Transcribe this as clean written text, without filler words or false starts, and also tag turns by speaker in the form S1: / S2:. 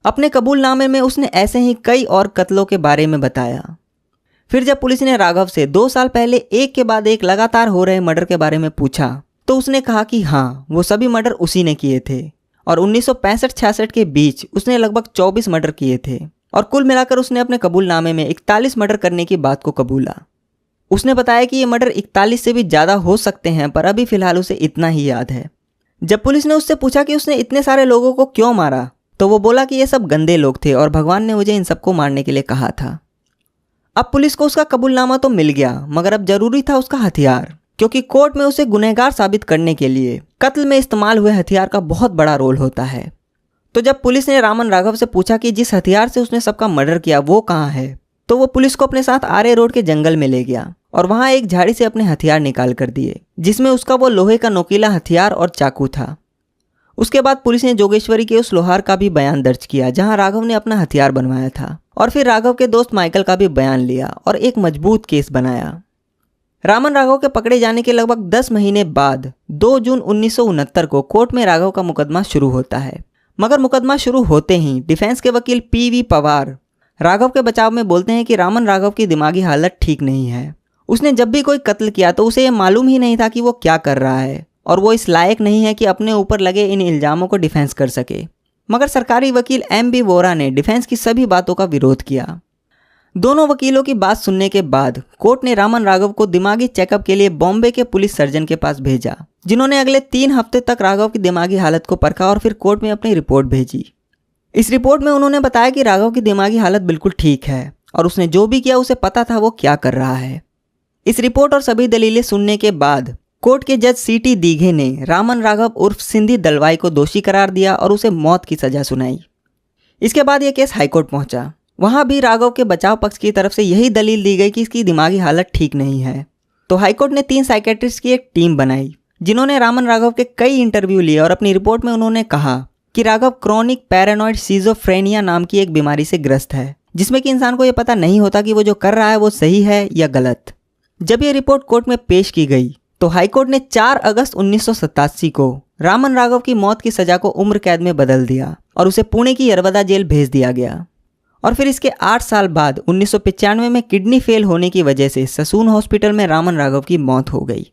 S1: अपने कबूलनामे में उसने ऐसे ही कई और कत्लों के बारे में बताया। फिर जब पुलिस ने राघव से 2 साल पहले एक के बाद एक लगातार हो रहे मर्डर के बारे में पूछा तो उसने कहा कि हाँ, वो सभी मर्डर उसी ने किए थे और 1965-66 के बीच उसने लगभग 24 मर्डर किए थे और कुल मिलाकर उसने अपने कबूलनामे में 41 मर्डर करने की बात को कबूला। उसने बताया कि ये मर्डर 41 से भी ज़्यादा हो सकते हैं, पर अभी फिलहाल उसे इतना ही याद है। जब पुलिस ने उससे पूछा कि उसने इतने सारे लोगों को क्यों मारा तो वो बोला कि ये सब गंदे लोग थे और भगवान ने मुझे इन सबको मारने के लिए कहा था। अब पुलिस को उसका कबूलनामा तो मिल गया, मगर अब जरूरी था उसका हथियार, क्योंकि कोर्ट में उसे गुनहगार साबित करने के लिए कत्ल में इस्तेमाल हुए हथियार का बहुत बड़ा रोल होता है। तो जब पुलिस ने रामन राघव से पूछा कि जिस हथियार से उसने सबका मर्डर किया वो कहाँ है, तो वो पुलिस को अपने साथ आरे रोड के जंगल में ले गया और वहाँ एक झाड़ी से अपने हथियार निकाल कर दिए, जिसमें उसका वो लोहे का नोकीला हथियार और चाकू था। उसके बाद पुलिस ने जोगेश्वरी के उस लोहार का भी बयान दर्ज किया जहां राघव ने अपना हथियार बनवाया था, और फिर राघव के दोस्त माइकल का भी बयान लिया और एक मजबूत केस बनाया। रामन राघव के पकड़े जाने के लगभग 10 महीने बाद 2 जून 1969 को कोर्ट में राघव का मुकदमा शुरू होता है। मगर मुकदमा शुरू होते ही डिफेंस के वकील PV पवार राघव के बचाव में बोलते हैं कि रामन राघव की दिमागी हालत ठीक नहीं है। उसने जब भी कोई कत्ल किया तो उसे ये मालूम ही नहीं था कि वो क्या कर रहा है और वो इस लायक नहीं है कि अपने ऊपर लगे इन इल्जामों को डिफेंस कर सके। मगर सरकारी वकील MB वोरा ने डिफेंस की सभी बातों का विरोध किया। दोनों वकीलों की बात सुनने के बाद कोर्ट ने रामन राघव को दिमागी चेकअप के लिए बॉम्बे के पुलिस सर्जन के पास भेजा, जिन्होंने अगले 3 हफ्ते तक राघव की दिमागी हालत को परखा और फिर कोर्ट में अपनी रिपोर्ट भेजी। इस रिपोर्ट में उन्होंने बताया कि राघव की दिमागी हालत बिल्कुल ठीक है और उसने जो भी किया उसे पता था वो क्या कर रहा है। इस रिपोर्ट और सभी दलीलें सुनने के बाद कोर्ट के जज CT दीघे ने रामन राघव उर्फ सिंधी दलवाई को दोषी करार दिया और उसे मौत की सजा सुनाई। इसके बाद यह केस हाईकोर्ट पहुंचा। वहां भी राघव के बचाव पक्ष की तरफ से यही दलील दी गई कि इसकी दिमागी हालत ठीक नहीं है। तो हाईकोर्ट ने 3 साइकेट्रिस्ट की एक टीम बनाई, जिन्होंने रामन राघव के कई इंटरव्यू लिए और अपनी रिपोर्ट में उन्होंने कहा कि राघव क्रॉनिक पैरानॉइड सिजोफ्रेनिया नाम की एक बीमारी से ग्रस्त है, जिसमें कि इंसान को यह पता नहीं होता कि वो जो कर रहा है वो सही है या गलत। जब यह रिपोर्ट कोर्ट में पेश की गई तो हाईकोर्ट ने 4 अगस्त 1987 को रामन राघव की मौत की सजा को उम्र कैद में बदल दिया और उसे पुणे की यरवदा जेल भेज दिया गया। और फिर इसके 8 साल बाद 1995 में किडनी फेल होने की वजह से ससून हॉस्पिटल में रामन राघव की मौत हो गई।